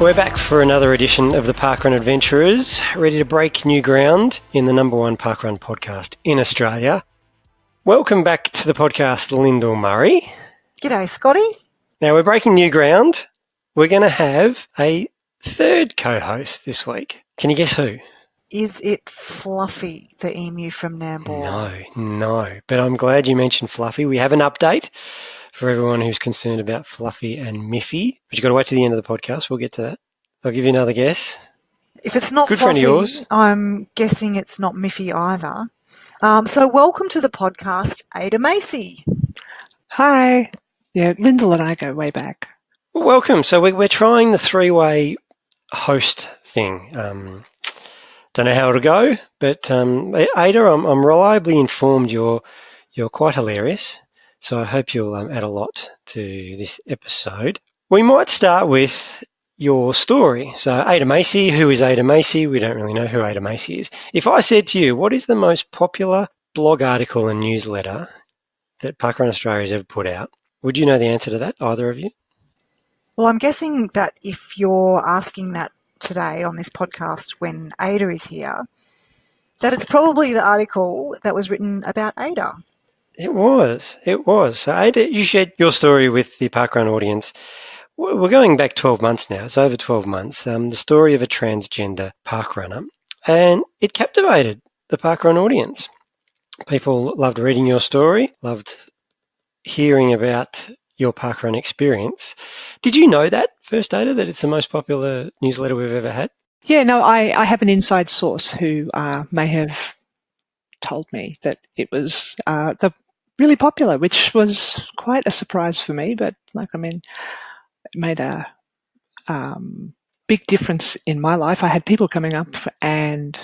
We're back for another edition of the Parkrun Adventurers, ready to break new ground in the number one parkrun podcast in Australia. Welcome back to the podcast, Lyndell Murray. G'day, Scotty. Now, we're breaking new ground. We're going to have a third co-host this week. Can you guess who? Is it Fluffy, the emu from Nambour? No. But I'm glad you mentioned Fluffy. We have an update for everyone who's concerned about Fluffy and Miffy. But you've got to wait to the end of the podcast. We'll get to that. I'll give you another guess. If it's not Good Fluffy, friend of yours. I'm guessing it's not Miffy either. So welcome to the podcast, Ada Macey. Hi. Yeah, Lyndell and I go way back. Well, welcome. So we're trying the three-way host thing. Don't know how it'll go, but Ada, I'm reliably informed you're quite hilarious. So I hope you'll add a lot to this episode. We might start with your story. So Ada Macey, who is Ada Macey? We don't really know who Ada Macey is. If I said to you, what is the most popular blog article and newsletter that Parkrun Australia has ever put out, would you know the answer to that, either of you? Well, I'm guessing that if you're asking that today on this podcast when Ada is here, that it's probably the article that was written about Ada. It was. So Ada, you shared your story with the Parkrun audience. We're going back 12 months now. It's over 12 months. The story of a transgender parkrunner. And it captivated the Parkrun audience. People loved reading your story, loved hearing about your parkrun experience. Did you know that first, Ada, that it's the most popular newsletter we've ever had? Yeah, no, I have an inside source who may have told me that it was really popular, which was quite a surprise for me. But it made a big difference in my life. I had people coming up and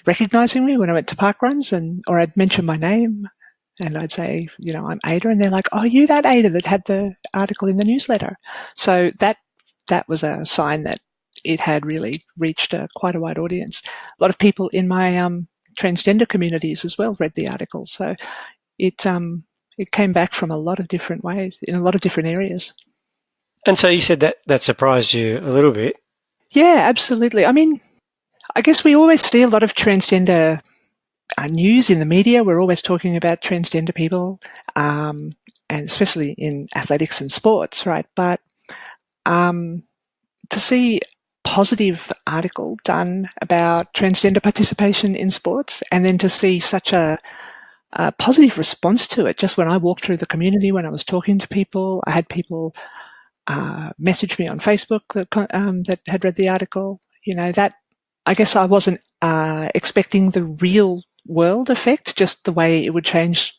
recognizing me when I went to parkruns, or I'd mention my name and I'd say, I'm Ada, and they're like, oh, you that Ada that had the article in the newsletter. So that was a sign that it had really reached quite a wide audience. A lot of people in my transgender communities as well read the article. So it came back from a lot of different ways, in a lot of different areas. And so you said that surprised you a little bit. Yeah, absolutely. I guess we always see a lot of transgender news in the media. We're always talking about transgender people, and especially in athletics and sports, right? But to see a positive article done about transgender participation in sports, and then to see such a positive response to it, just when I walked through the community, when I was talking to people, I had people message me on Facebook that had read the article. That I guess I wasn't expecting the real world effect, just the way it would change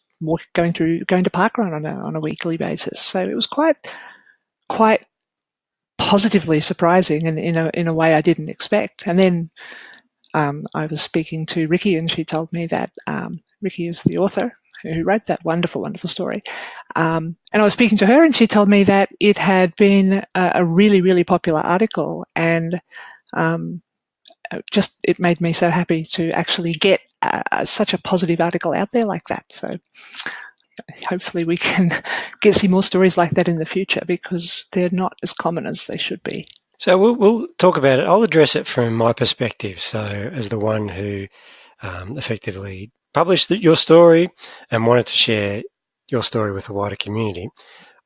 going to parkrun on a weekly basis. So it was quite positively surprising, and in a way I didn't expect. And then I was speaking to Ricky, and she told me that Ricky is the author who wrote that wonderful, wonderful story. And I was speaking to her, and she told me that it had been a really, really popular article, and it made me so happy to actually get such a positive article out there like that. So hopefully we can see more stories like that in the future, because they're not as common as they should be. So we'll talk about it. I'll address it from my perspective. So as the one who effectively published your story and wanted to share your story with the wider community,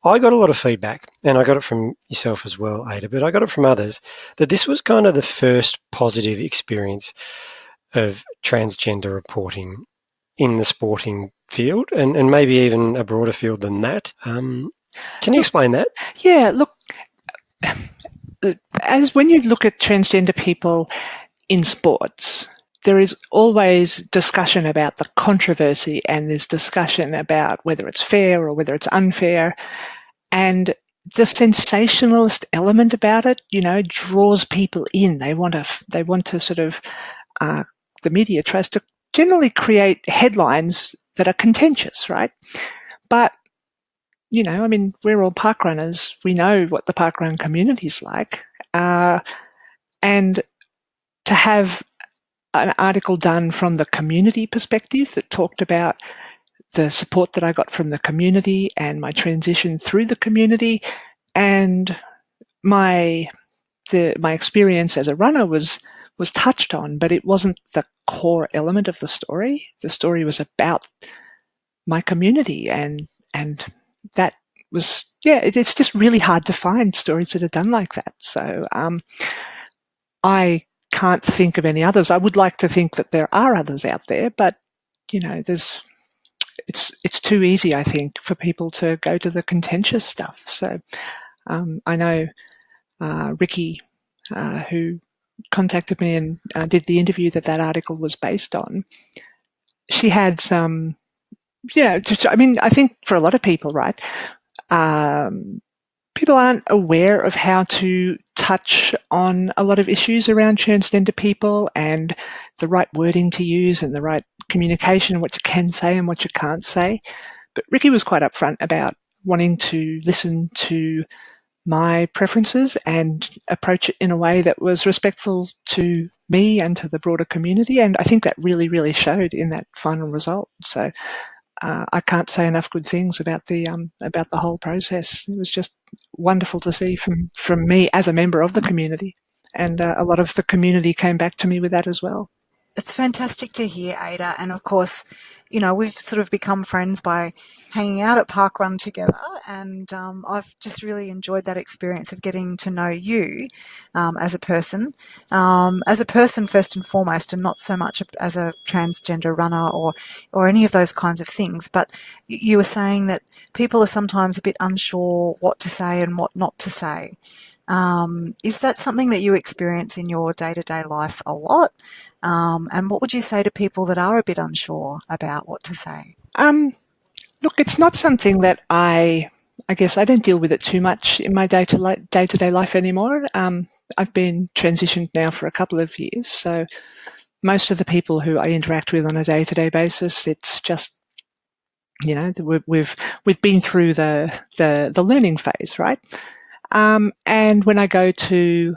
I got a lot of feedback, and I got it from yourself as well, Ada, but I got it from others, that this was kind of the first positive experience of transgender reporting in the sporting field, and maybe even a broader field than that. Can you explain that? Yeah, look, as when you look at transgender people in sports, there is always discussion about the controversy, and there's discussion about whether it's fair or whether it's unfair. And the sensationalist element about it, draws people in. They want to sort of, the media tries to generally create headlines that are contentious, right? But, we're all parkrunners. We know what the parkrun community is like. And to have an article done from the community perspective that talked about the support that I got from the community and my transition through the community, and the my experience as a runner was touched on, but it wasn't the core element of the story. The story was about my community, and that was, it's just really hard to find stories that are done like that. So I can't think of any others. I would like to think that there are others out there, but it's too easy, I think, for people to go to the contentious stuff. So I know Ricky, who contacted me and did the interview that article was based on, she had some, I think for a lot of people, right, people aren't aware of how to touch on a lot of issues around transgender people and the right wording to use and the right communication, what you can say and what you can't say. But Ricky was quite upfront about wanting to listen to my preferences and approach it in a way that was respectful to me and to the broader community. And I think that really, really showed in that final result. So I can't say enough good things about the whole process. It was just wonderful to see from me as a member of the community, and a lot of the community came back to me with that as well. It's fantastic to hear, Ada. And of course, we've sort of become friends by hanging out at Parkrun together. And I've just really enjoyed that experience of getting to know you as a person first and foremost, and not so much as a transgender runner or any of those kinds of things. But you were saying that people are sometimes a bit unsure what to say and what not to say. Is that something that you experience in your day-to-day life a lot? And what would you say to people that are a bit unsure about what to say? Look, it's not something that I guess I don't deal with it too much in my day-to-day life anymore. I've been transitioned now for a couple of years, so most of the people who I interact with on a day-to-day basis, it's just, we've been through the learning phase, right? And when I go to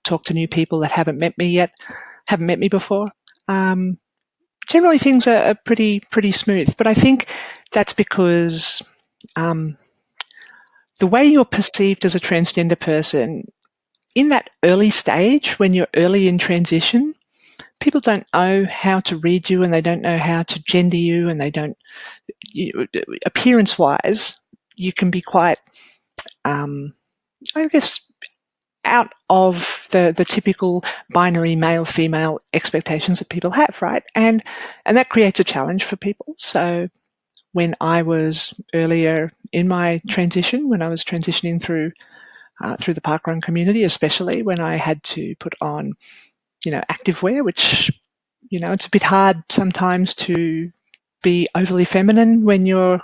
talk to new people that haven't met me before, generally things are pretty smooth. But I think that's because the way you're perceived as a transgender person in that early stage, when you're early in transition, people don't know how to read you, and they don't know how to gender you, and they don't. Appearance-wise, you can be quite, I guess, out of the typical binary male-female expectations that people have, right? And that creates a challenge for people. So when I was earlier in my transition, when I was transitioning through the parkrun community, especially when I had to put on, activewear, which, it's a bit hard sometimes to be overly feminine when you're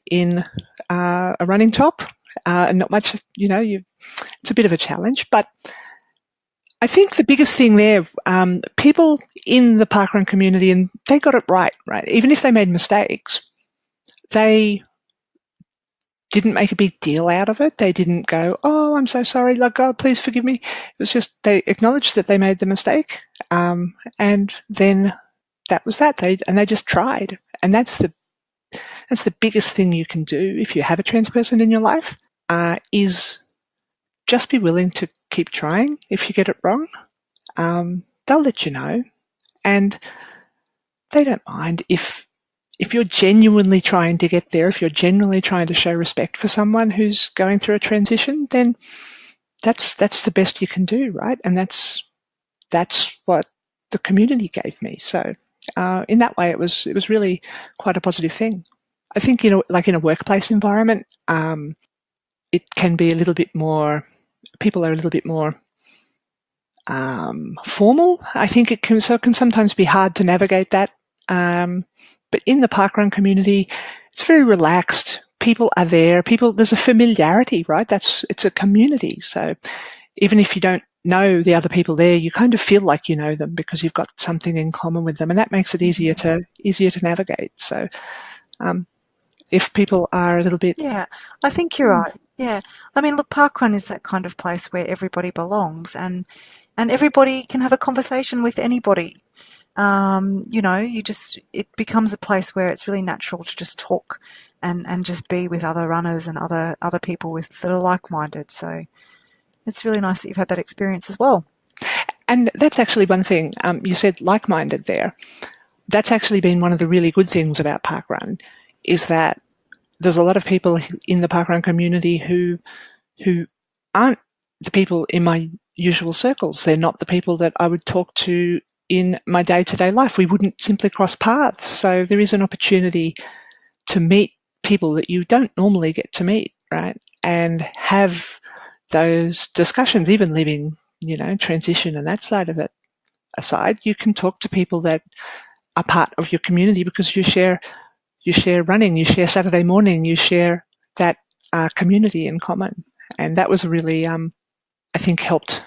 in a running top. And not much, it's a bit of a challenge. But I think the biggest thing there, people in the parkrun community, and they got it right? Even if they made mistakes, they didn't make a big deal out of it. They didn't go, "Oh, I'm so sorry, like, God, please forgive me." It was just they acknowledged that they made the mistake, and then that was that. They just tried, and that's the biggest thing you can do if you have a trans person in your life, is just be willing to keep trying. If you get it wrong, they'll let you know, and they don't mind if you're genuinely trying to get there, if you're genuinely trying to show respect for someone who's going through a transition, then that's the best you can do, right? And that's what the community gave me. So in that way, it was really quite a positive thing. I think, in a workplace environment, it can be a little bit more, people are a little bit more formal. I think it can sometimes be hard to navigate that. But in the parkrun community, it's very relaxed. People are there. There's a familiarity, right? It's a community. So even if you don't know the other people there, you kind of feel like you know them because you've got something in common with them, and that makes it easier to navigate. So if people are a little bit... Yeah, I think you're right. Yeah. I mean, look, parkrun is that kind of place where everybody belongs, and everybody can have a conversation with anybody. It becomes a place where it's really natural to just talk and just be with other runners and other people that are like-minded. So, it's really nice that you've had that experience as well. And that's actually one thing, you said like-minded there. That's actually been one of the really good things about parkrun, is that there's a lot of people in the parkrun community who aren't the people in my usual circles. They're not the people that I would talk to in my day-to-day life. We wouldn't simply cross paths. So there is an opportunity to meet people that you don't normally get to meet, right? And have those discussions, even leaving, transition and that side of it aside. You can talk to people that are part of your community because you share running, you share Saturday morning, you share that community in common. And that was really, I think, helped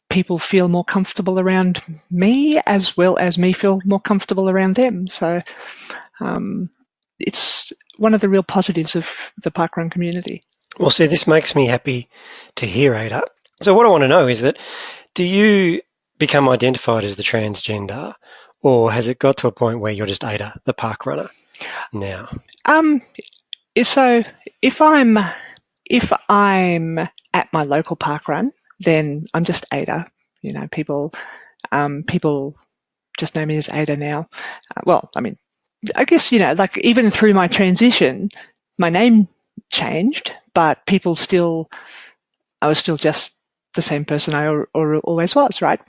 people feel more comfortable around me, as well as me feel more comfortable around them. So it's one of the real positives of the parkrun community. Well, see, this makes me happy to hear, Ada. So what I want to know is that, do you become identified as the transgender, or has it got to a point where you're just Ada, the park runner now? So if I'm at my local park run, then I'm just Ada. People just know me as Ada now. I guess, like even through my transition, my name changed, but I was still just the same person I always was, right?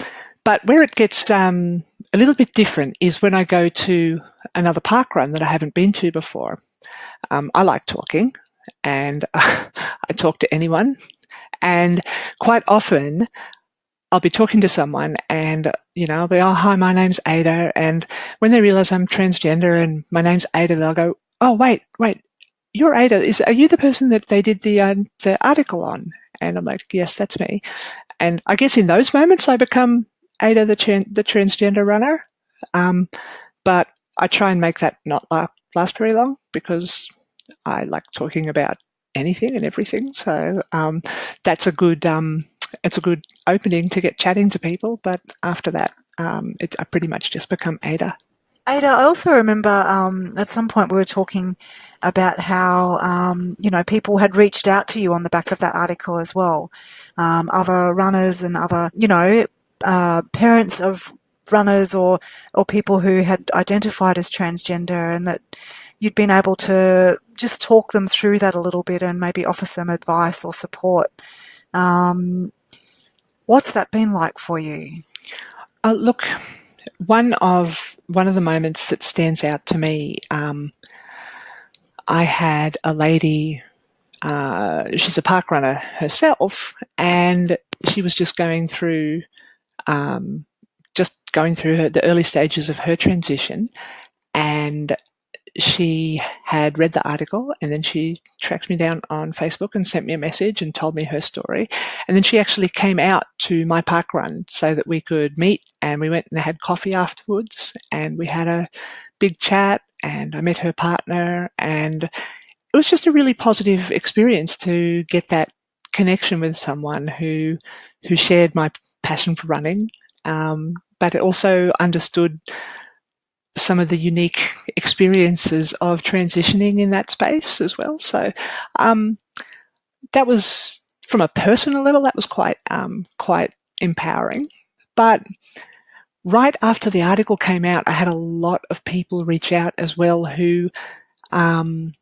But where it gets a little bit different is when I go to another park run that I haven't been to before. I like talking, and I talk to anyone. And quite often I'll be talking to someone and, I'll be, oh, hi, my name's Ada. And when they realize I'm transgender and my name's Ada, they'll go, oh, wait, you're Ada. Are you the person that they did the article on? And I'm like, yes, that's me. And I guess in those moments I become Ada, the transgender runner. But I try and make that not last very long, because I like talking about anything and everything. So that's a good opening to get chatting to people. But after that, I pretty much just become Ada. Ada, I also remember at some point we were talking about how, people had reached out to you on the back of that article as well. Other runners and other, parents of runners or people who had identified as transgender, and that you'd been able to just talk them through that a little bit and maybe offer some advice or support. What's that been like for you? Look, one of the moments that stands out to me, I had a lady, she's a park runner herself, and she was just going through the early stages of her transition, and she had read the article, and then she tracked me down on Facebook and sent me a message and told me her story. And then she actually came out to my park run so that we could meet, and we went and had coffee afterwards, and we had a big chat, and I met her partner, and it was just a really positive experience to get that connection with someone who shared my passion for running, but also understood some of the unique experiences of transitioning in that space as well. So that was, from a personal level, that was quite empowering. But right after the article came out, I had a lot of people reach out as well who, I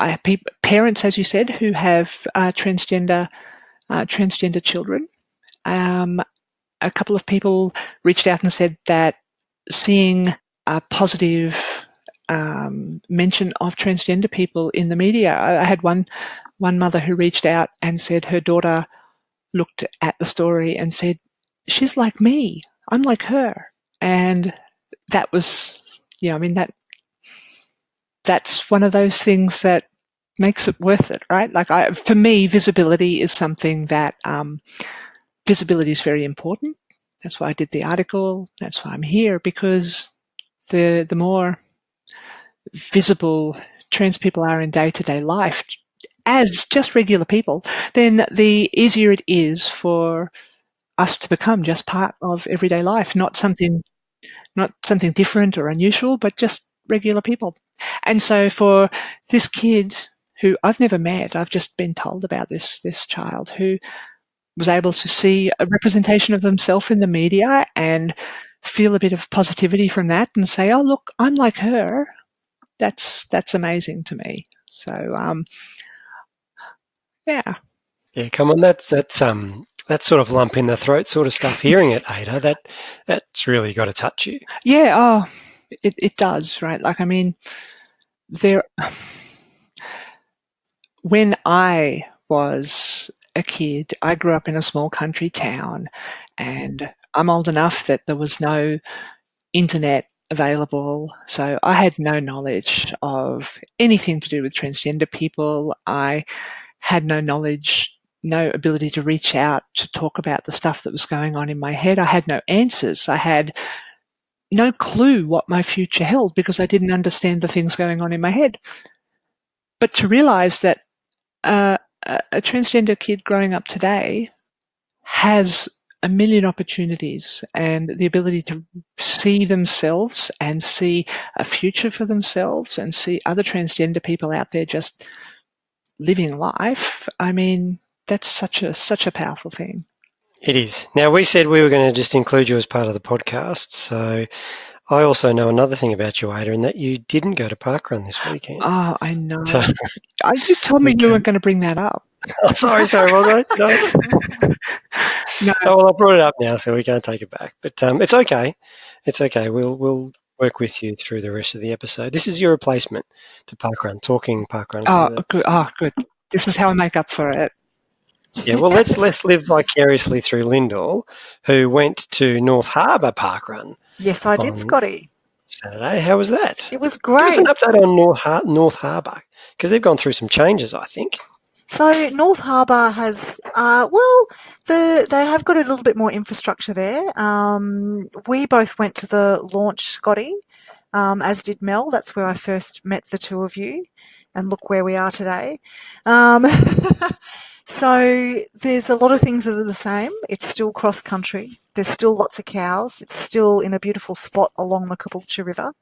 have parents, as you said, who have transgender children. A couple of people reached out and said that seeing a positive mention of transgender people in the media. I had one mother who reached out and said her daughter looked at the story and said, she's like me, I'm like her. And that was, that's one of those things that makes it worth it, right? Like for me, visibility is something that, visibility is very important. That's why I did the article. That's why I'm here, because the more visible trans people are in day-to-day life as just regular people, then the easier it is for us to become just part of everyday life, not something different or unusual, but just regular people. And so for this kid who I've never met. I've just been told about this child who was able to see a representation of themselves in the media and feel a bit of positivity from that and say, oh, look, I'm like her. That's amazing to me. So, yeah. Yeah, come on, that's sort of lump in the throat sort of stuff. Hearing it, Ada, that's really got to touch you. Yeah, oh, it does, right? Like, I mean, when I was a kid, I grew up in a small country town, and I'm old enough that there was no internet available, so I had no knowledge of anything to do with transgender people. I had no knowledge, no ability to reach out to talk about the stuff that was going on in my head. I had no answers. I had no clue what my future held because I didn't understand the things going on in my head. But to realize that a transgender kid growing up today has a million opportunities and the ability to see themselves and see a future for themselves and see other transgender people out there just living life. I mean, that's such a powerful thing. It is. Now, we said we were going to just include you as part of the podcast, so I also know another thing about you, Ada, and that you didn't go to parkrun this weekend. Oh, I know. So, you told me you weren't going to bring that up. Oh, sorry, was I? No. No. Oh, well, I brought it up now, so we can't take it back. But it's okay. It's okay. We'll work with you through the rest of the episode. This is your replacement to parkrun, talking parkrun. Oh, good. Oh, good. This is how I make up for it. Yeah, well, let's live vicariously through Lyndell, who went to North Harbour parkrun. Yes, I did, Scotty. Saturday. How was that? It was great. Give us an update on North Harbour, because they've gone through some changes, I think. So North Harbour has, they have got a little bit more infrastructure there. We both went to the launch, Scotty, as did Mel. That's where I first met the two of you, and look where we are today. So there's a lot of things that are the same. It's still cross country. There's still lots of cows. It's still in a beautiful spot along the Caboolture River.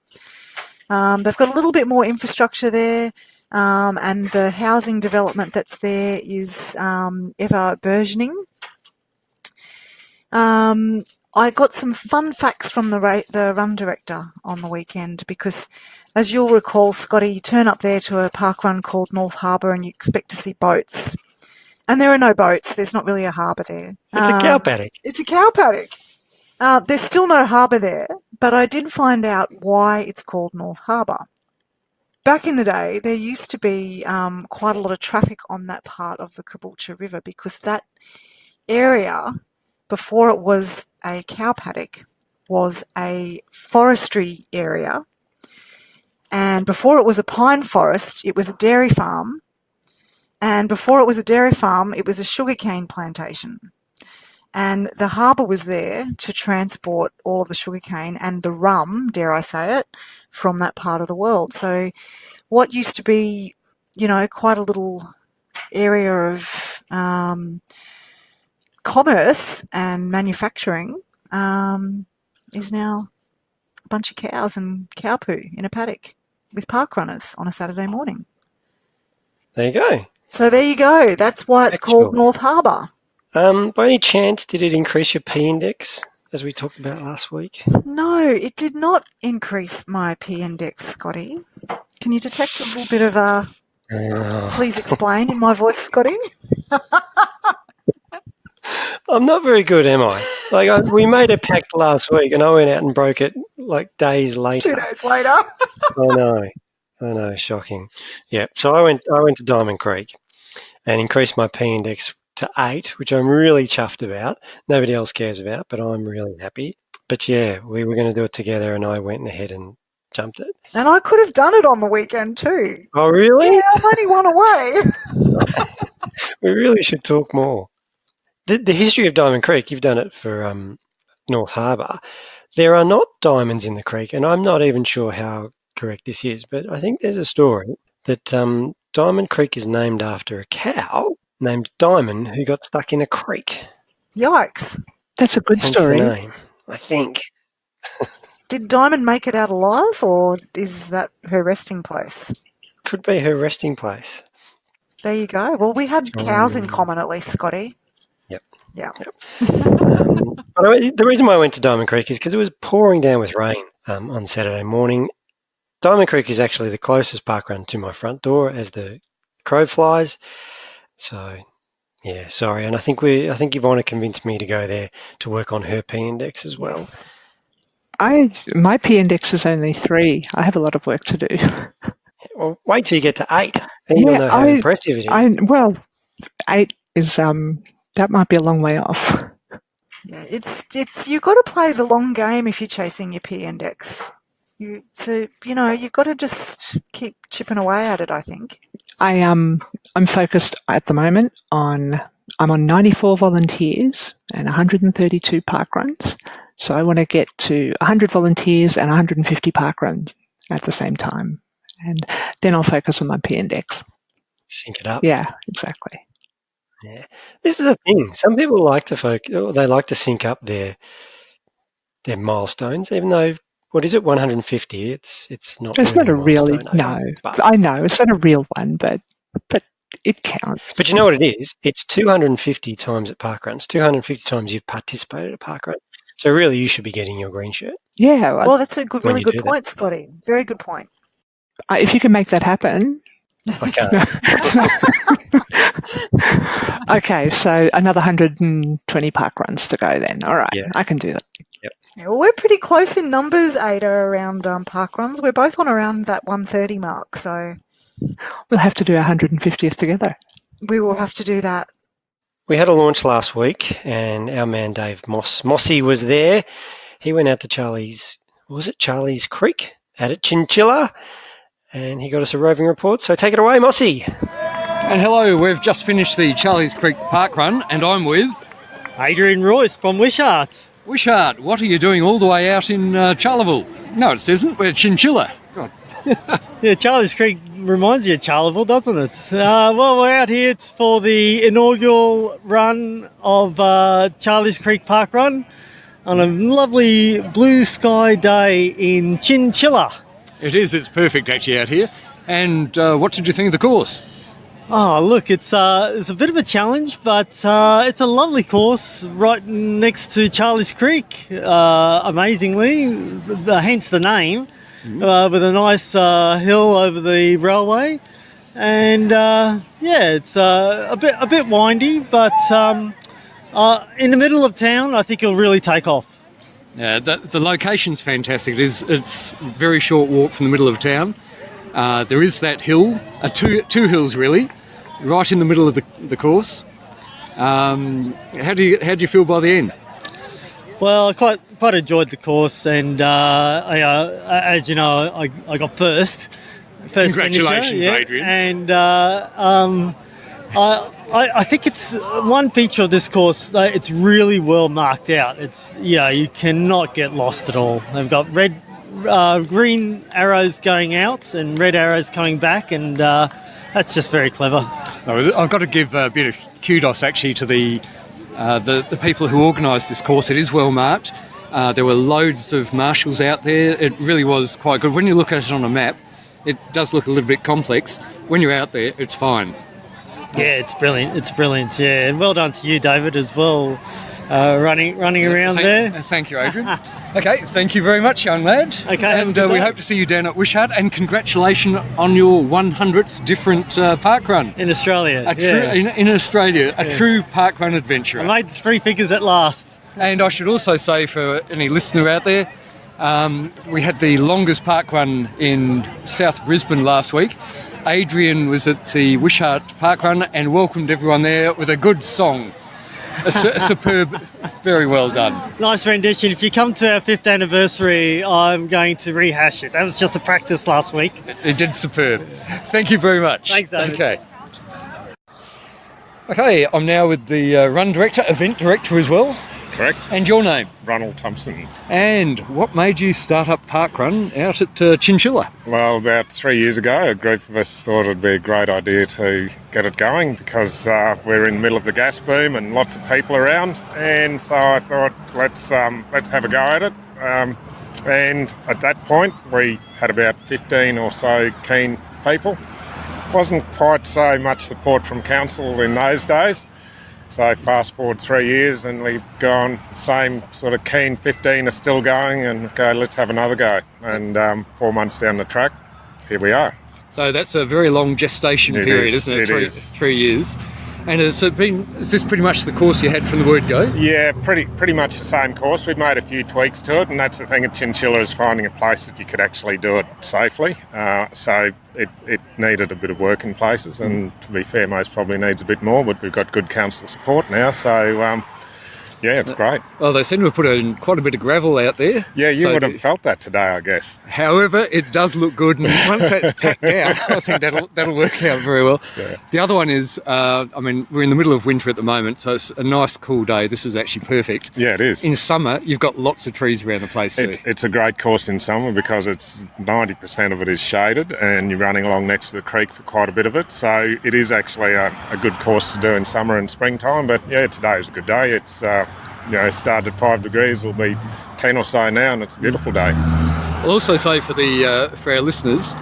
They've got a little bit more infrastructure there. And the housing development that's there is ever burgeoning. I got some fun facts from the run director on the weekend because, as you'll recall, Scotty, you turn up there to a park run called North Harbour and you expect to see boats. And there are no boats. There's not really a harbour there. It's a cow paddock. It's a cow paddock. There's still no harbour there, but I did find out why it's called North Harbour. Back in the day, there used to be quite a lot of traffic on that part of the Caboolture River because that area, before it was a cow paddock, was a forestry area. And before it was a pine forest, it was a dairy farm. And before it was a dairy farm, it was a sugarcane plantation. And the harbour was there to transport all of the sugarcane and the rum, dare I say it, from that part of the world. So what used to be, quite a little area of commerce and manufacturing is now a bunch of cows and cow poo in a paddock with park runners on a Saturday morning. There you go. So there you go. That's why it's called North Harbour. By any chance, did it increase your P index, as we talked about last week? No, it did not increase my P index, Scotty. Can you detect a little bit of a please explain in my voice, Scotty? I'm not very good, am I? We made a pact last week and I went out and broke it days later. 2 days later. I know, shocking. Yeah, so I went to Diamond Creek and increased my P index to 8, which I'm really chuffed about. Nobody else cares about, but I'm really happy. But yeah, we were going to do it together and I went ahead and jumped it. And I could have done it on the weekend too. Oh, really? Yeah, I'm only one away. We really should talk more. The history of Diamond Creek, you've done it for North Harbour. There are not diamonds in the creek, and I'm not even sure how correct this is, but I think there's a story that Diamond Creek is named after a cow named Diamond who got stuck in a creek. Yikes. That's a good story. The name, I think. Did Diamond make it out alive, or is that her resting place? Could be her resting place. There you go. Well, we had cows in common at least, Scotty. Yep. Yeah. But the reason why I went to Diamond Creek is because it was pouring down with rain on Saturday morning. Diamond Creek is actually the closest parkrun to my front door as the crow flies. So, yeah, sorry. And I think Ivana convinced me to go there to work on her P-index as well. Yes. My P-index is only 3. I have a lot of work to do. Well, wait till you get to 8. Then you'll know how impressive it is. 8 is that might be a long way off. Yeah, it's you've got to play the long game if you're chasing your P-index. You've got to just keep chipping away at it, I think. I'm focused at the moment I'm on 94 volunteers and 132 parkruns. So I want to get to 100 volunteers and 150 parkruns at the same time. And then I'll focus on my P-index. Sync it up. Yeah, exactly. Yeah. This is the thing. Some people like to sync up their milestones, even though, what is it, 150? It's not. It's not a really, no. But I know, it's not a real one, but it counts. But you know what it is? It's 250 times at parkruns, 250 times you've participated at parkrun. So really, you should be getting your green shirt. Yeah. Well, that's a really good point, Scotty. Very good point. If you can make that happen. I can't. Okay, so another 120 parkruns to go then. All right, Yeah. I can do that. Yep. Yeah, well, we're pretty close in numbers, Ada, around parkruns. We're both on around that 130 mark, so We'll have to do our 150th together. we will have to do that. We had a launch last week, and our man Dave Mossy was there. He went out to Charleys Creek out at Chinchilla, and he got us a roving report. So take it away, Mossy. And hello, we've just finished the Charleys Creek parkrun, and I'm with Adrian Royce from Wishart. Wishart. What are you doing all the way out in Charleville? No, it isn't. We're at Chinchilla. God. Yeah, Charleys Creek reminds you of Charleville, doesn't it? Well, we're out here for the inaugural run of Charleys Creek Parkrun on a lovely blue sky day in Chinchilla. It is. It's perfect actually out here. And what did you think of the course? Oh, look, it's a bit of a challenge, but it's a lovely course right next to Charleys Creek, amazingly, hence the name, with a nice hill over the railway. And it's a bit windy, but in the middle of town, I think it'll really take off. Yeah, the location's fantastic. It's a very short walk from the middle of town. There is that hill, two hills really, right in the middle of the course. How do you feel by the end? Well, I quite enjoyed the course, and as you know, I got first. Congratulations, finisher, yeah. Adrian. And I think it's one feature of this course. It's really well marked out. You cannot get lost at all. They've got green arrows going out and red arrows coming back, and that's just very clever. I've got to give a bit of kudos actually to the people who organised this course. It is well marked. There were loads of marshals out there. It really was quite good. When you look at it on a map, it does look a little bit complex. When you're out there, it's fine. Yeah, it's brilliant. Yeah, and well done to you, David, as well. Running around there. Thank you, Adrian. Okay, thank you very much, young lad. Okay, and we hope to see you down at Wishart, and congratulations on your 100th different parkrun. In Australia. In Australia, a true parkrun adventurer. I made 3 figures at last. And I should also say for any listener out there, we had the longest parkrun in South Brisbane last week. Adrian was at the Wishart parkrun and welcomed everyone there with a good song. A superb, very well done. Nice rendition. If you come to our 5th anniversary, I'm going to rehash it. That was just a practice last week. It did superb. Thank you very much. Thanks, David. Okay, I'm now with the run director, event director as well. Correct. And your name? Ronald Thompson. And what made you start up parkrun out at Chinchilla? Well, about 3 years ago, a group of us thought it'd be a great idea to get it going because we're in the middle of the gas boom and lots of people around. And so I thought, let's have a go at it. And at that point, we had about 15 or so keen people. wasn't quite so much support from council in those days. So fast forward 3 years and we've gone, same sort of keen 15 are still going, and go, let's have another go. And 4 months down the track, here we are. So that's a very long gestation period, isn't it? It is. 3 years. And is this pretty much the course you had from the word go? Yeah, pretty much the same course. We've made a few tweaks to it, and that's the thing at Chinchilla, is finding a place that you could actually do it safely. So it needed a bit of work in places, and to be fair, most probably needs a bit more, but we've got good council support now, so yeah, it's great. Well, they seem to have put in quite a bit of gravel out there. Yeah, you would have felt that today, I guess. However, it does look good, and once that's packed out, I think that'll work out very well. Yeah. The other one is, we're in the middle of winter at the moment, so it's a nice cool day. This is actually perfect. Yeah, it is. In summer, you've got lots of trees around the place too. It's a great course in summer because it's 90% of it is shaded, and you're running along next to the creek for quite a bit of it. So it is actually a good course to do in summer and springtime. But yeah, today is a good day. It's it started at 5 degrees, it'll be 10 or so now, and it's a beautiful day. I'll also say for our listeners,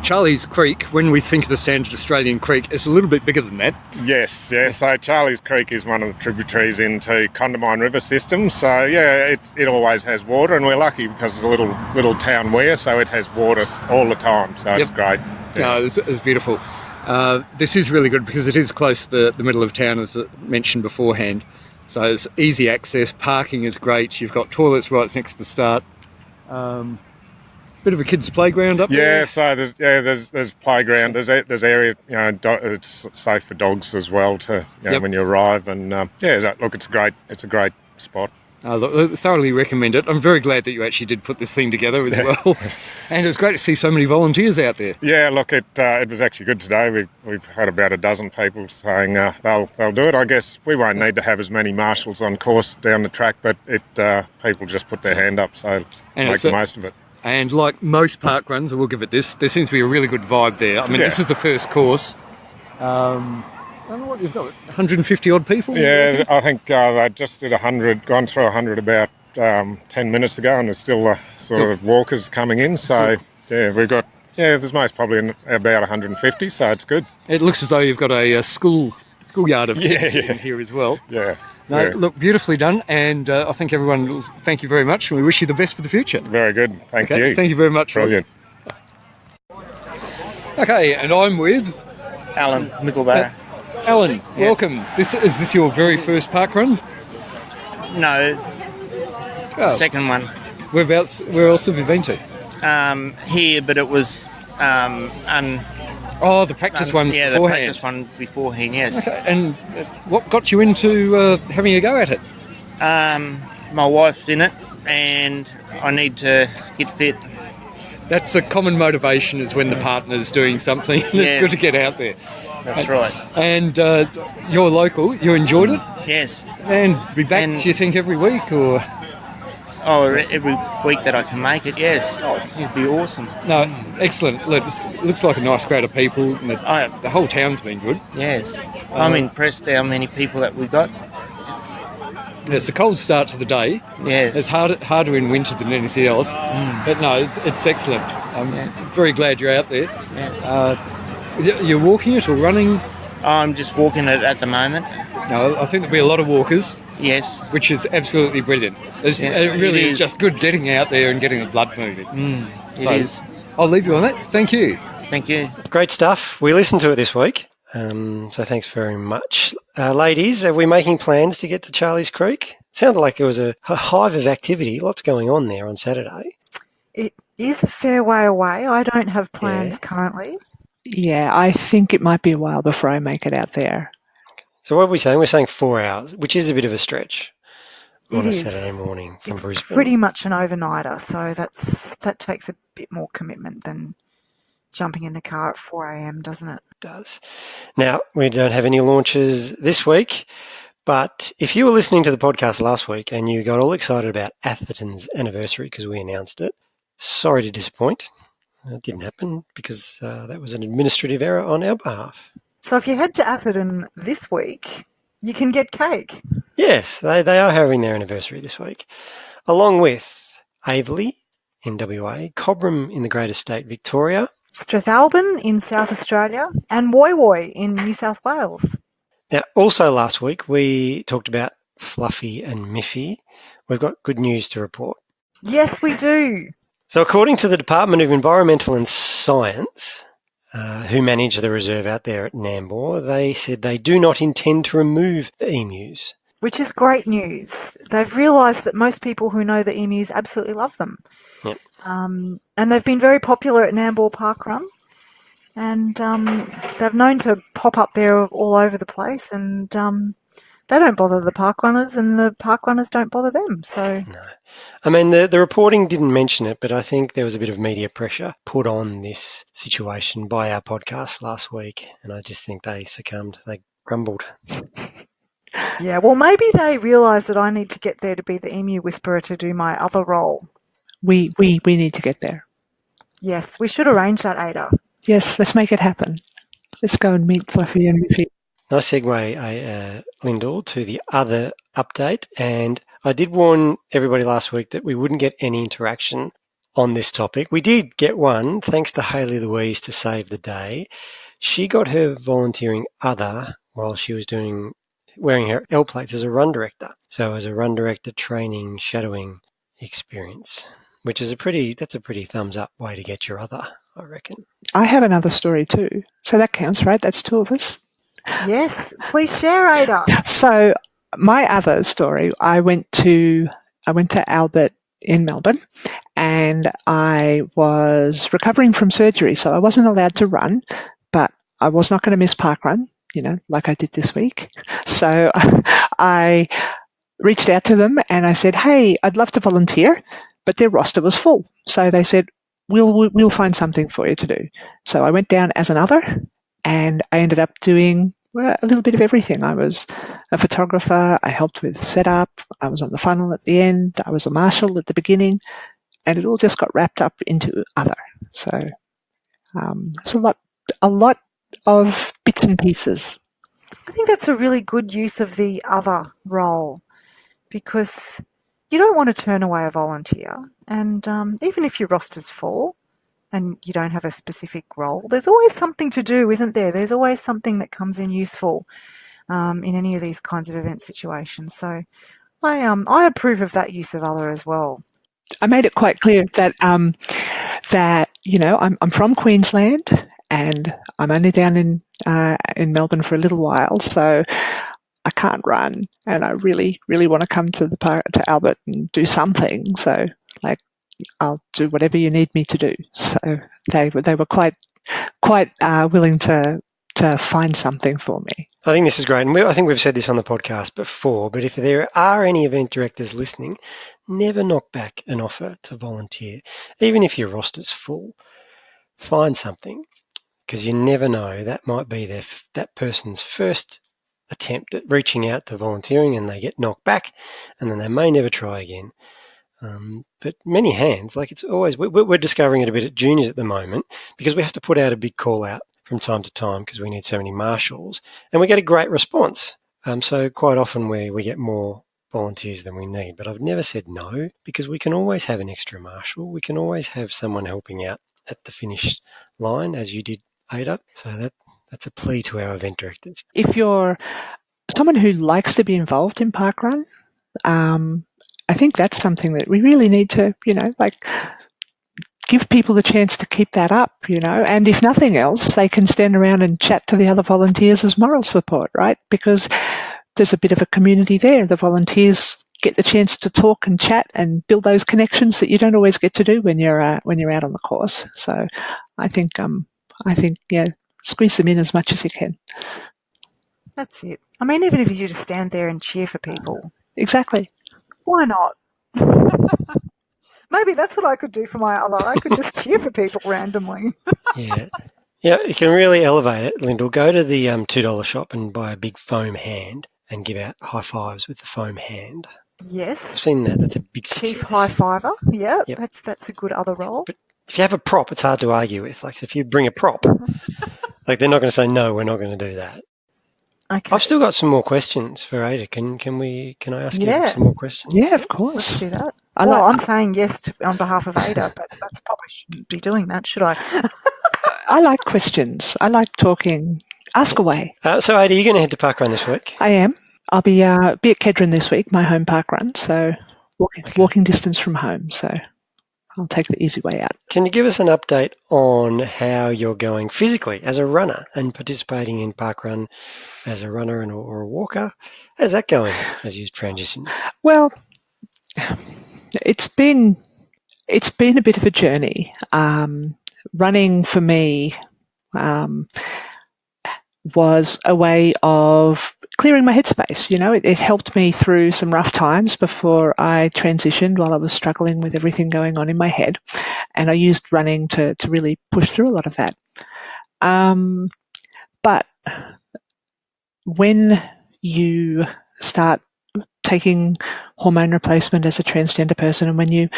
Charleys Creek, when we think of the standard Australian creek, it's a little bit bigger than that. Yes. So Charleys Creek is one of the tributaries into Condamine River system. So yeah, it always has water, and we're lucky because it's a little town where, so it has water all the time. So it's great. Yeah. No, it's beautiful. This is really good because it is close to the middle of town, as mentioned beforehand. So it's easy access, parking is great, you've got toilets right next to the start. Bit of a kids' playground up there. Yeah, so there's playground, there's area, it's safe for dogs as well to when you arrive, and it's a great spot. Look, I thoroughly recommend it. I'm very glad that you actually did put this thing together as well. And it was great to see so many volunteers out there. Yeah, look, it was actually good today. We've had about a dozen people saying they'll do it. I guess we won't need to have as many marshals on course down the track, but people just put their hand up, so make the most of it. And like most park runs, I will give it this, there seems to be a really good vibe there. I mean, This is the first course. I don't know what you've got, 150 odd people? Yeah, I think they just did 100, gone through 100 about 10 minutes ago, and there's still sort of walkers coming in. So yeah, we've got, there's most probably about 150, so it's good. It looks as though you've got a schoolyard of kids in here as well. Yeah. Look, beautifully done, and I think everyone, thank you very much, and we wish you the best for the future. Very good, thank you. Thank you very much. Brilliant. Okay, and I'm with Alan Mickelbarra. Alan, welcome. Is this your very first park run? No, second one. Where else have you been to? Here, but it was the practice ones beforehand. Yeah, the practice one beforehand, yes. Okay, and what got you into having a go at it? My wife's in it, and I need to get fit. That's a common motivation, is when the partner's doing something, and it's good to get out there. That's right. And you're local, you enjoyed it? Yes. And be back, do you think, every week, or...? Oh, every week that I can make it, yes. Oh, it'd be awesome. No, excellent. Look, it looks like a nice crowd of people, and the whole town's been good. Yes. I'm impressed how many people that we got. It's a cold start to the day. Yes. It's harder in winter than anything else. But no, it's excellent. I'm very glad you're out there. Yes. You're walking it or running? I'm just walking it at the moment. No, I think there'll be a lot of walkers. Yes. Which is absolutely brilliant. It really is just good getting out there and getting the blood moving. It is. I'll leave you on that. Thank you. Thank you. Great stuff. We listened to it this week. So thanks very much. Ladies, are we making plans to get to Charleys Creek? It sounded like it was a hive of activity, lots going on there on Saturday. It is a fair way away. I don't have plans currently. Yeah, I think it might be a while before I make it out there. So what are we saying? We're saying 4 hours, which is a bit of a stretch on a is. Saturday morning from Brisbane. It's pretty much an overnighter, so that takes a bit more commitment than jumping in the car at 4 a.m, doesn't it? It does. Now, we don't have any launches this week, but if you were listening to the podcast last week and you got all excited about Atherton's anniversary because we announced it, sorry to disappoint. It didn't happen because that was an administrative error on our behalf. So if you head to Atherton this week, you can get cake. Yes, they are having their anniversary this week, along with Averley in WA, Cobram in the Great Estate Victoria, Strathalbyn in South Australia, and Woy Woy in New South Wales. Now, also last week we talked about Fluffy and Miffy. We've got good news to report. Yes, we do. So according to the Department of Environmental and Science, who manage the reserve out there at Nambour, they said they do not intend to remove the emus. Which is great news. They've realised that most people who know the emus absolutely love them. Yep. And they've been very popular at Nambour Parkrun. And they've known to pop up there all over the place, and they don't bother the park runners, and the park runners don't bother them. So, No. I mean, the reporting didn't mention it, but I think there was a bit of media pressure put on this situation by our podcast last week, and I just think they succumbed. They grumbled. yeah, well, maybe they realise that I need to get there to be the emu whisperer to do my other role. We need to get there. Yes, we should arrange that, Ada. Yes, let's make it happen. Let's go and meet Fluffy and Miffy. Nice segue, Lyndell, to the other update. And I did warn everybody last week that we wouldn't get any interaction on this topic. We did get one, thanks to Hayley Louise to save the day. She got her volunteering other while she was wearing her L plates as a run director. So as a run director training, shadowing experience, which is that's a pretty thumbs up way to get your other, I reckon. I have another story too. So that counts, right? That's two of us. Yes, please share, Ada. So my other story, I went to Albert in Melbourne, and I was recovering from surgery, so I wasn't allowed to run, but I was not going to miss parkrun, like I did this week. So I reached out to them and I said, "Hey, I'd love to volunteer," but their roster was full. So they said, "We'll find something for you to do." So I went down as another, and I ended up doing a little bit of everything. I was a photographer, I helped with setup, I was on the funnel at the end, I was a marshal at the beginning, and it all just got wrapped up into other. So it's a lot of bits and pieces. I think that's a really good use of the other role, because you don't want to turn away a volunteer. And even if your roster's full and you don't have a specific role, there's always something to do, isn't there? There's always something that comes in useful in any of these kinds of event situations. So I approve of that use of other as well. I made it quite clear that I'm from Queensland and I'm only down in Melbourne for a little while, so I can't run, and I really, really want to come to to Albert and do something. So, I'll do whatever you need me to do. So they were quite willing to find something for me. I think this is great, and I think we've said this on the podcast before, but if there are any event directors listening, never knock back an offer to volunteer. Even if your roster's full, find something, because you never know, that might be that person's first attempt at reaching out to volunteering, and they get knocked back, and then they may never try again. But many hands, it's always, we're discovering it a bit at juniors at the moment, because we have to put out a big call out from time to time because we need so many marshals, and we get a great response. So quite often we get more volunteers than we need, but I've never said no, because we can always have an extra marshal. We can always have someone helping out at the finish line, as you did, Ada. So that's a plea to our event directors. If you're someone who likes to be involved in parkrun, I think that's something that we really need to, give people the chance to keep that up, and if nothing else, they can stand around and chat to the other volunteers as moral support, right? Because there's a bit of a community there. The volunteers get the chance to talk and chat and build those connections that you don't always get to do when you're out on the course. So I think, squeeze them in as much as you can. That's it. I mean, even if you just stand there and cheer for people. Exactly. Why not? Maybe that's what I could do for my other. I could just cheer for people randomly. Yeah, you can really elevate it, Lyndell. Go to the $2 shop and buy a big foam hand and give out high fives with the foam hand. Yes. I've seen that. That's a big success. Chief high fiver. Yeah, yep. That's a good other role. But if you have a prop, it's hard to argue with. If you bring a prop, they're not going to say, no, we're not going to do that. Okay. I've still got some more questions for Ada. Can I ask you some more questions? Yeah, of course. Let's do that. I'm saying yes on behalf of Ada, but that's probably shouldn't be doing that, should I? I like questions. I like talking. Ask away. So, Ada, you're going to head to parkrun this week? I am. I'll be at Kedron this week, my home parkrun, so walking distance from home. So I'll take the easy way out. Can you give us an update on how you're going physically as a runner and participating in parkrun as a runner or a walker? How's that going as you transition? Well, it's been a bit of a journey. Running for me was a way of clearing my headspace. You know, it helped me through some rough times before I transitioned while I was struggling with everything going on in my head. And I used running to really push through a lot of that. But when you start taking hormone replacement as a transgender person, and when you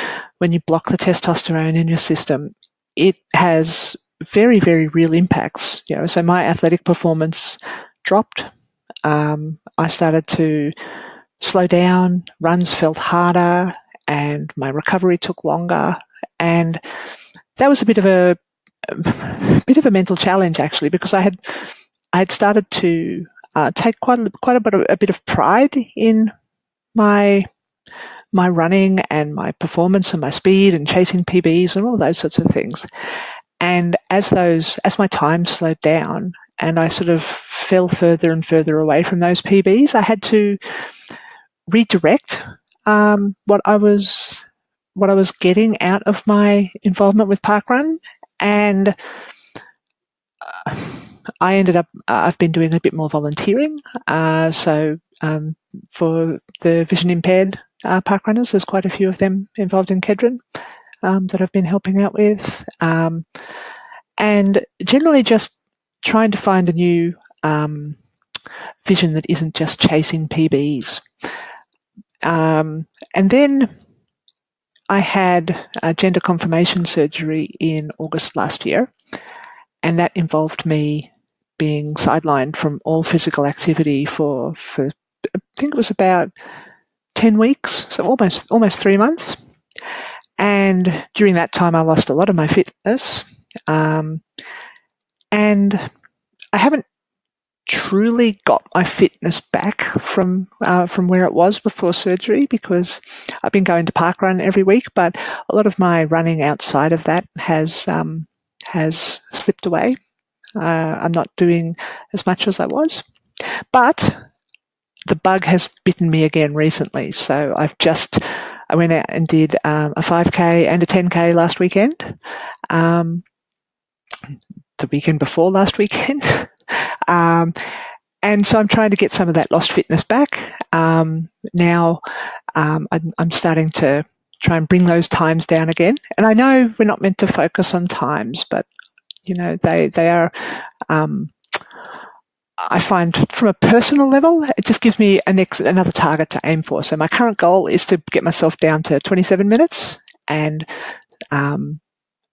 block the testosterone in your system, it has very, very real impacts. You know, so my athletic performance dropped. I started to slow down. Runs felt harder, and my recovery took longer. And that was a bit of a mental challenge, actually, because I had started to take quite a bit of pride in my running and my performance and my speed and chasing PBs and all those sorts of things. And as my time slowed down and I sort of fell further and further away from those PBs, I had to redirect what I was getting out of my involvement with parkrun. And I ended up, I've been doing a bit more volunteering. So for the vision impaired parkrunners, there's quite a few of them involved in Kedron that I've been helping out with. And generally just trying to find a new vision that isn't just chasing PBs. And then I had a gender confirmation surgery in August last year, and that involved me being sidelined from all physical activity for I think it was about 10 weeks, so almost 3 months. And during that time, I lost a lot of my fitness. And I haven't truly got my fitness back from where it was before surgery, because I've been going to parkrun every week, but a lot of my running outside of that has slipped away. I'm not doing as much as I was, but the bug has bitten me again recently. So I went out and did a 5K and a 10K last weekend. The weekend before last weekend. And so I'm trying to get some of that lost fitness back. Now I'm starting to try and bring those times down again. And I know we're not meant to focus on times, but, you know, they are, I find from a personal level, it just gives me another target to aim for. So my current goal is to get myself down to 27 minutes, and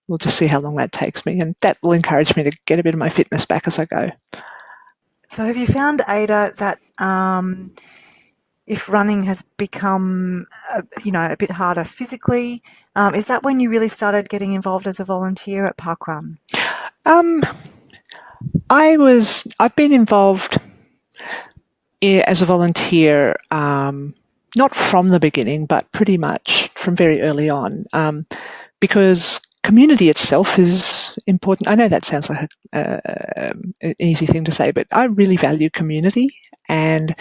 we'll just see how long that takes me. And that will encourage me to get a bit of my fitness back as I go. So have you found, Ada, that if running has become, a bit harder physically, is that when you really started getting involved as a volunteer at parkrun? I've been involved as a volunteer, not from the beginning, but pretty much from very early on, because community itself is important. I know that sounds like an easy thing to say, but I really value community, and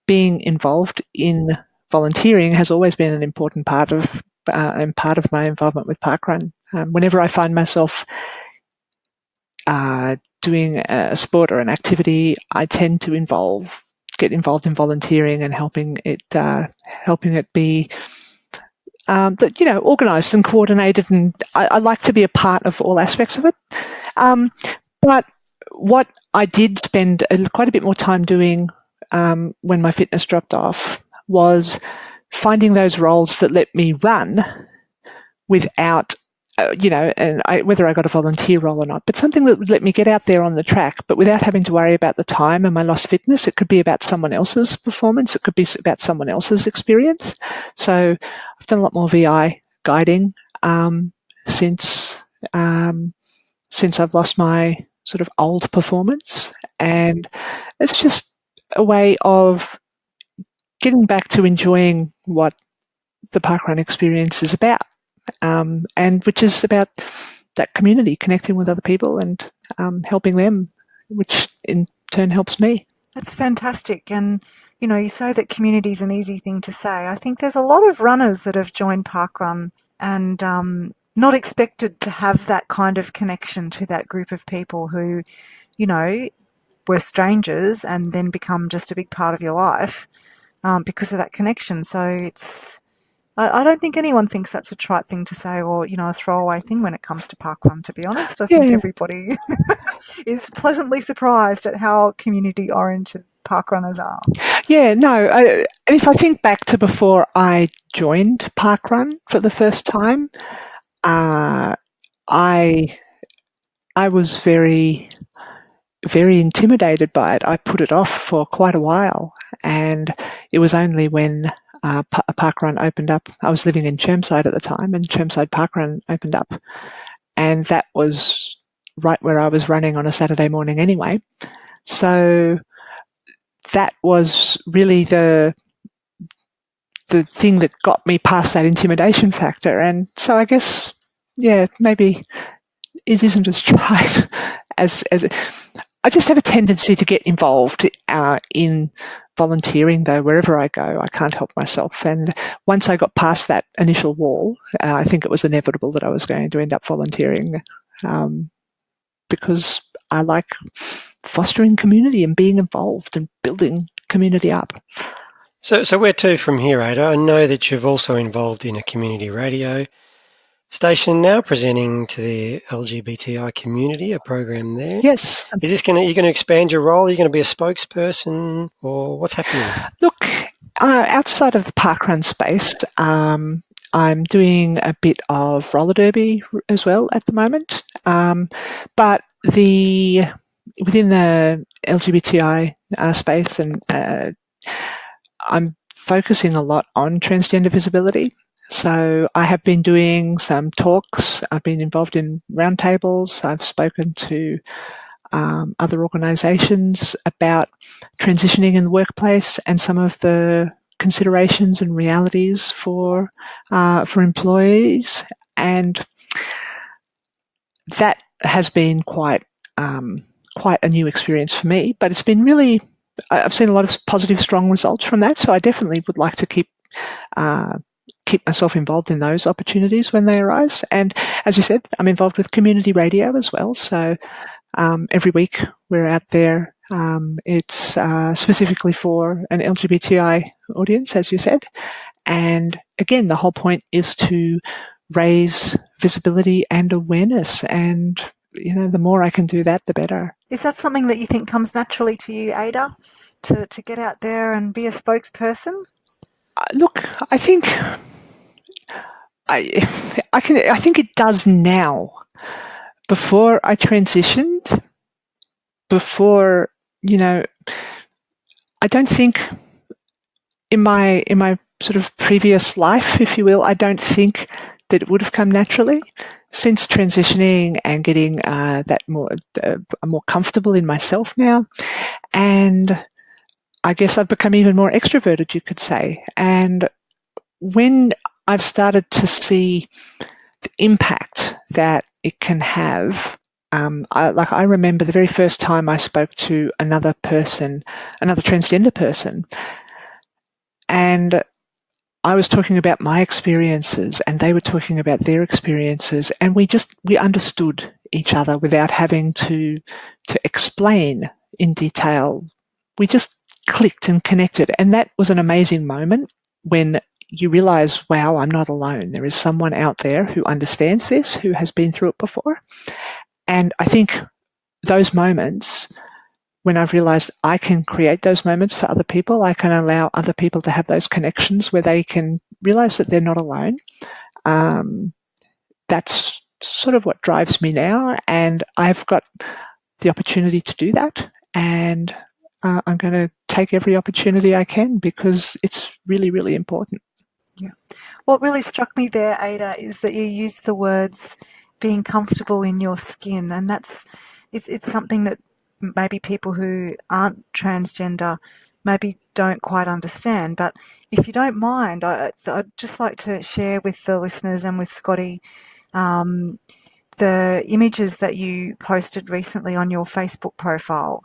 being involved in volunteering has always been an important part of my involvement with parkrun. Whenever I find myself doing a sport or an activity, I tend to get involved in volunteering and helping it be organised and coordinated, and I like to be a part of all aspects of it. But what I did spend quite a bit more time doing when my fitness dropped off was finding those roles that let me run without, whether I got a volunteer role or not, but something that would let me get out there on the track, but without having to worry about the time and my lost fitness. It could be about someone else's performance. It could be about someone else's experience. So I've done a lot more VI guiding since since I've lost my sort of old performance. And it's just a way of getting back to enjoying what the parkrun experience is about, and which is about that community, connecting with other people and helping them, which in turn helps me. That's fantastic. And, you know, you say that community is an easy thing to say. I think there's a lot of runners that have joined parkrun and not expected to have that kind of connection to that group of people who, you know, were strangers and then become just a big part of your life because of that connection. So I don't think anyone thinks that's a trite thing to say or, you know, a throwaway thing when it comes to parkrun, to be honest. I think everybody is pleasantly surprised at how community-oriented parkrunners are. Yeah, no. If I think back to before I joined parkrun for the first time, I was very, very intimidated by it. I put it off for quite a while, and it was only when a parkrun opened up. I was living in Chermside at the time, and Chermside Parkrun opened up, and that was right where I was running on a Saturday morning anyway. So that was really the thing that got me past that intimidation factor. And so I guess, yeah, maybe it isn't as trite as I just have a tendency to get involved in volunteering, though. Wherever I go, I can't help myself. And once I got past that initial wall, I think it was inevitable that I was going to end up volunteering because I like fostering community and being involved and building community up. So where to from here, Ada? I know that you've also involved in a community radio station now, presenting to the LGBTI community, a program there. Yes. Is this you're going to expand your role? Are you going to be a spokesperson, or what's happening? Look, outside of the parkrun space, I'm doing a bit of roller derby as well at the moment. But within the LGBTI space, and I'm focusing a lot on transgender visibility. So I have been doing some talks. I've been involved in roundtables. I've spoken to other organisations about transitioning in the workplace and some of the considerations and realities for employees, and that has been quite a new experience for me. But it's been really, I've seen a lot of positive, strong results from that. So I definitely would like to keep myself involved in those opportunities when they arise. And as you said, I'm involved with community radio as well. So every week we're out there. It's specifically for an LGBTI audience, as you said. And again, the whole point is to raise visibility and awareness. And, you know, the more I can do that, the better. Is that something that you think comes naturally to you, Ada, to get out there and be a spokesperson? Look, I think I think it does now. Before I transitioned, you know, I don't think in my sort of previous life, if you will, I don't think that it would have come naturally. Since transitioning and getting I'm more comfortable in myself now, and I guess I've become even more extroverted, you could say. And when I've started to see the impact that it can have, I remember the very first time I spoke to another transgender person, and I was talking about my experiences and they were talking about their experiences, and we understood each other without having to explain in detail. We just clicked and connected, and that was an amazing moment when you realize, wow, I'm not alone. There is someone out there who understands this, who has been through it before. And I think those moments, when I've realized I can create those moments for other people, I can allow other people to have those connections where they can realize that they're not alone. That's sort of what drives me now, and I've got the opportunity to do that, and I'm going to take every opportunity I can because it's really, really important. Yeah. What really struck me there, Ada, is that you used the words being comfortable in your skin, and it's something that maybe people who aren't transgender maybe don't quite understand. But if you don't mind, I'd just like to share with the listeners and with Scotty the images that you posted recently on your Facebook profile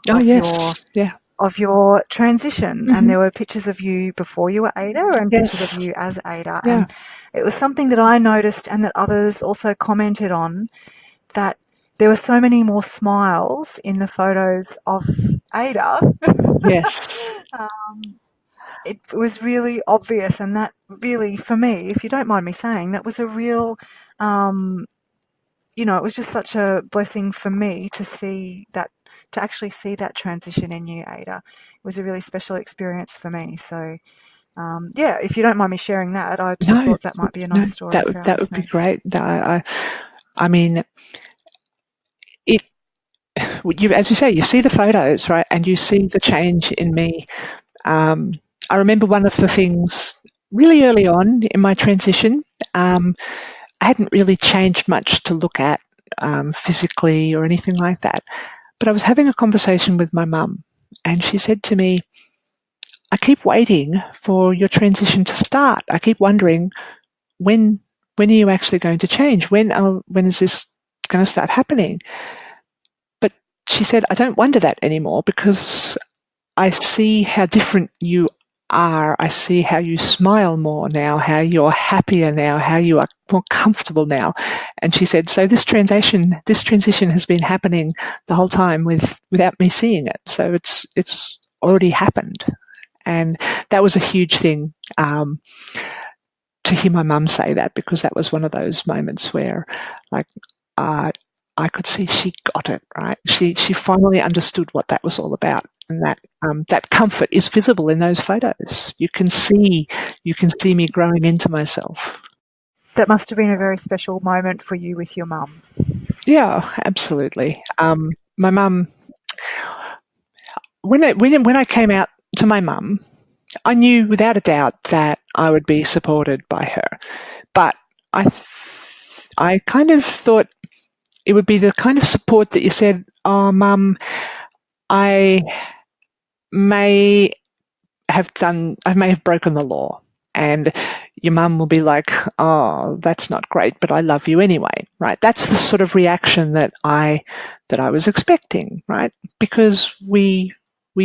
of your transition. Mm-hmm. And there were pictures of you before you were Ada and pictures of you as Ada. Yeah. And it was something that I noticed and that others also commented on, that there were so many more smiles in the photos of Ada. Yes. It was really obvious, and that really, for me, if you don't mind me saying, that was a real, it was just such a blessing for me to see that, to actually see that transition in you, Ada. It was a really special experience for me. So, if you don't mind me sharing that, I just thought that might be a nice story for our that listeners. would be great. I mean, as you say, you see the photos, right, and you see the change in me. I remember one of the things really early on in my transition, I hadn't really changed much to look at physically or anything like that, but I was having a conversation with my mum, and she said to me, I keep waiting for your transition to start. I keep wondering, when are you actually going to change? When is this going to start happening? But she said, I don't wonder that anymore, because I see how different you are. I see how you smile more now, how you're happier now, how you are more comfortable now. And she said, so this transition has been happening the whole time without me seeing it. So it's already happened. And that was a huge thing to hear my mum say that, because that was one of those moments where, like, I could see she got it, right? She finally understood what that was all about, and that comfort is visible in those photos. You can see me growing into myself. That must have been a very special moment for you with your mum. Yeah, absolutely. My mum, when I came out to my mum, I knew without a doubt that I would be supported by her, but I kind of thought it would be the kind of support that you said, oh, Mum, I may have broken the law. And your mum will be like, oh, that's not great, but I love you anyway, right? That's the sort of reaction that I was expecting, right? Because we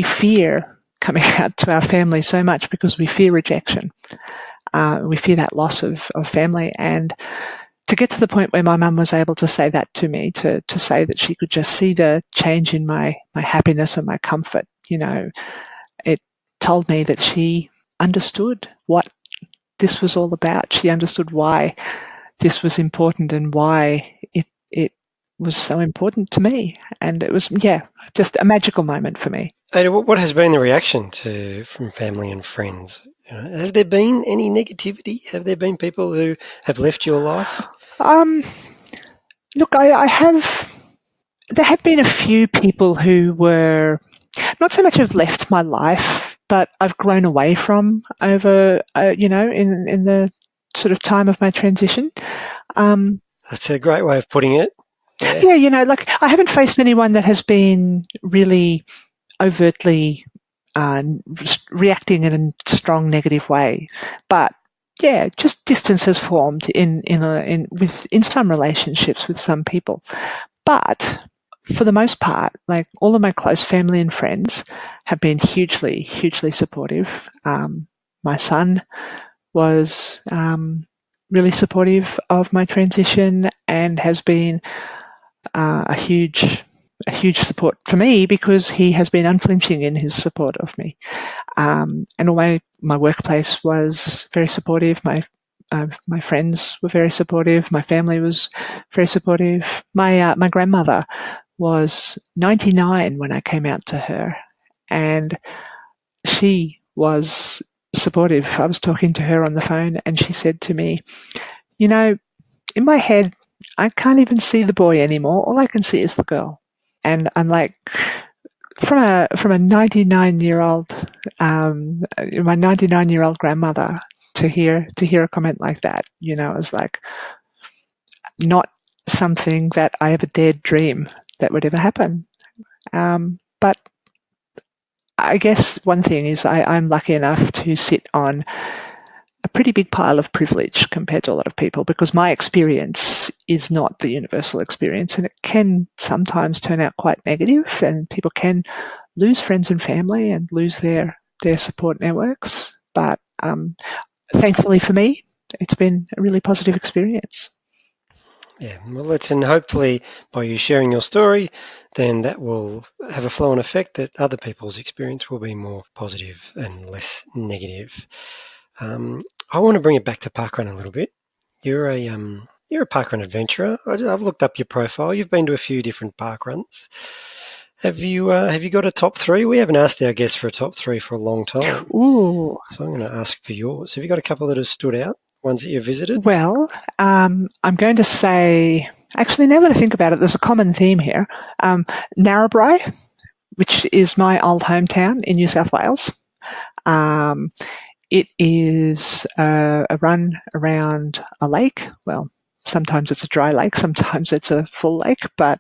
fear coming out to our family so much, because we fear rejection. We fear that loss of family. And to get to the point where my mum was able to say that to me, to say that she could just see the change in my happiness and my comfort, it told me that she understood what this was all about. She understood why this was important and why it was so important to me. And it was, just a magical moment for me. Ada, what has been the reaction from family and friends? Has there been any negativity? Have there been people who have left your life? Look, I have. There have been a few people who were not so much have left my life, but I've grown away from over, in the sort of time of my transition. That's a great way of putting it. Yeah, like I haven't faced anyone that has been really overtly reacting in a strong negative way, but just distance has formed in some relationships with some people. But for the most part, like all of my close family and friends have been hugely, hugely supportive. My son was really supportive of my transition and has been a huge support for me, because he has been unflinching in his support of me. And all my workplace was very supportive. My friends were very supportive. My family was very supportive. My grandmother was 99 when I came out to her, and she was supportive. I was talking to her on the phone, and she said to me, in my head, I can't even see the boy anymore. All I can see is the girl. And I'm like, from a 99-year-old, my 99-year-old grandmother, to hear a comment like that, I was like, not something that I ever dared dream that would ever happen. But I guess one thing is I'm lucky enough to sit on a pretty big pile of privilege compared to a lot of people, because my experience is not the universal experience, and it can sometimes turn out quite negative, and people can lose friends and family and lose their support networks. But thankfully for me, it's been a really positive experience. Yeah, well, and hopefully by you sharing your story, then that will have a flow-on effect that other people's experience will be more positive and less negative. I want to bring it back to parkrun a little bit. You're a parkrun adventurer. I've looked up your profile. You've been to a few different parkruns. Have you got a top three? We haven't asked our guests for a top three for a long time. Ooh. So I'm going to ask for yours. Have you got a couple that have stood out? Ones that you've visited? Well, I'm going to say, actually, now that I think about it, there's a common theme here. Narrabri, which is my old hometown in New South Wales. It is a run around a lake. Well, sometimes it's a dry lake, sometimes it's a full lake, but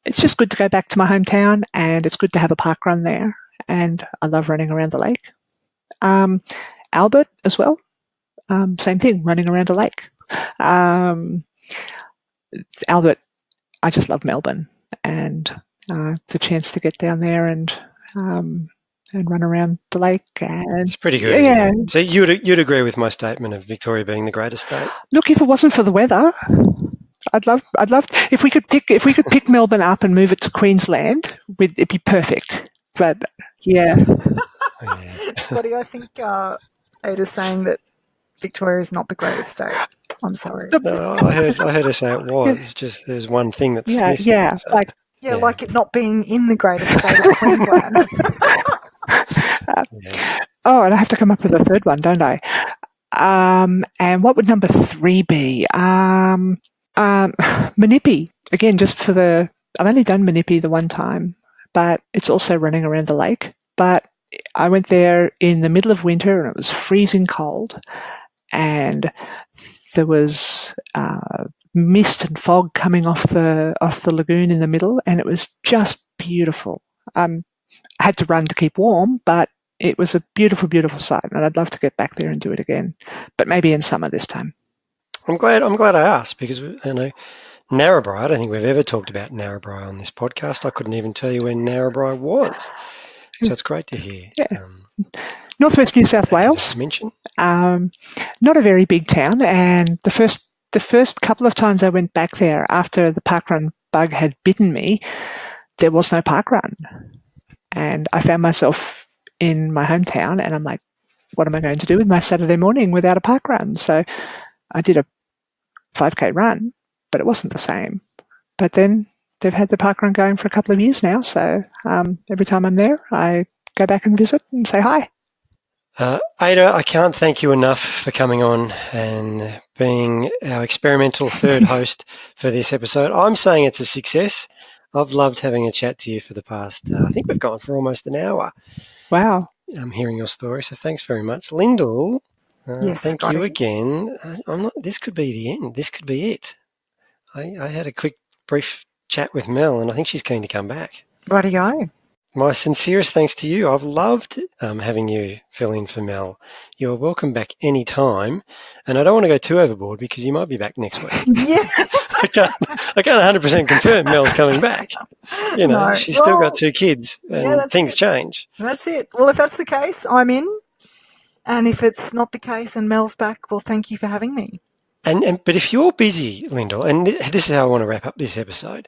it's just good to go back to my hometown, and it's good to have a park run there, and I love running around the lake. Albert as well. Same thing, running around a lake. Albert, I just love Melbourne, and the chance to get down there and run around the lake. And it's pretty good. Yeah. So you'd agree with my statement of Victoria being the greatest state? Look, if it wasn't for the weather, I'd love if we could pick Melbourne up and move it to Queensland, it'd be perfect. But yeah. Scotty, I think Ada's saying that Victoria is not the greatest state. I'm sorry. No, I heard her say it was. Just there's one thing that's missing. Yeah, so. Like it not being in the greatest state of Queensland. Oh, and I have to come up with a third one, don't I? And what would number 3 be? Manipi. Again, just for I've only done Manipi the one time, but it's also running around the lake. But I went there in the middle of winter and it was freezing cold, and there was mist and fog coming off the lagoon in the middle, and it was just beautiful. I had to run to keep warm, but it was a beautiful, beautiful sight, and I'd love to get back there and do it again, but maybe in summer this time. I'm glad I asked, because Narrabri, I don't think we've ever talked about Narrabri on this podcast. I couldn't even tell you when Narrabri was. So it's great to hear. Yeah. Northwest New South Wales. Mention. Not a very big town, and the first couple of times I went back there after the parkrun bug had bitten me, there was no parkrun. And I found myself in my hometown, and I'm like, what am I going to do with my Saturday morning without a parkrun? So I did a 5K run, but it wasn't the same. But then they've had the parkrun going for a couple of years now, so every time I'm there, I go back and visit and say hi. Ada, I can't thank you enough for coming on and being our experimental third host for this episode. I'm saying it's a success. I've loved having a chat to you for the past, I think we've gone for almost an hour. Wow. I'm hearing your story, so thanks very much. Lyndell, yes, thank Scotty. you again. This could be the end. This could be it. I had a brief chat with Mel, and I think she's keen to come back. Rightio. My sincerest thanks to you. I've loved having you fill in for Mel. You're welcome back any time, and I don't want to go too overboard because you might be back next week. Yeah. I can't 100% confirm Mel's coming back. No, she's still got 2 kids, and things change. That's it. Well, if that's the case, I'm in. And if it's not the case and Mel's back, well, thank you for having me. But if you're busy, Lyndell, and this is how I want to wrap up this episode.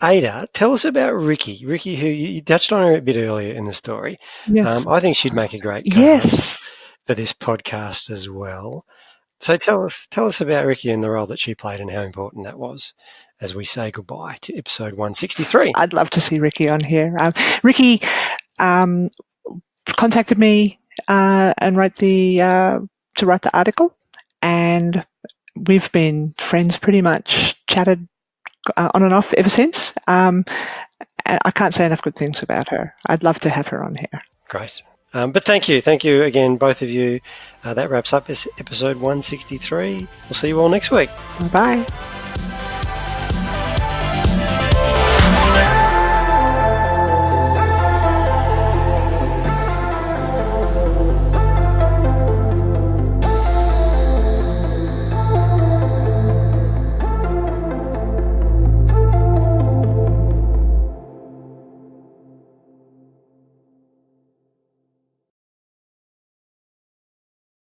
Ada, tell us about Ricky. Ricky, who you touched on her a bit earlier in the story. Yes. I think she'd make a great co-host for this podcast as well. So tell us about Ricky and the role that she played and how important that was as we say goodbye to episode 163. I'd love to see Ricky on here. Ricky contacted me and wrote the article, and we've been friends pretty much, chatted on and off ever since. And I can't say enough good things about her. I'd love to have her on here. Great. But thank you again, both of you. That wraps up this episode 163. We'll see you all next week. Bye.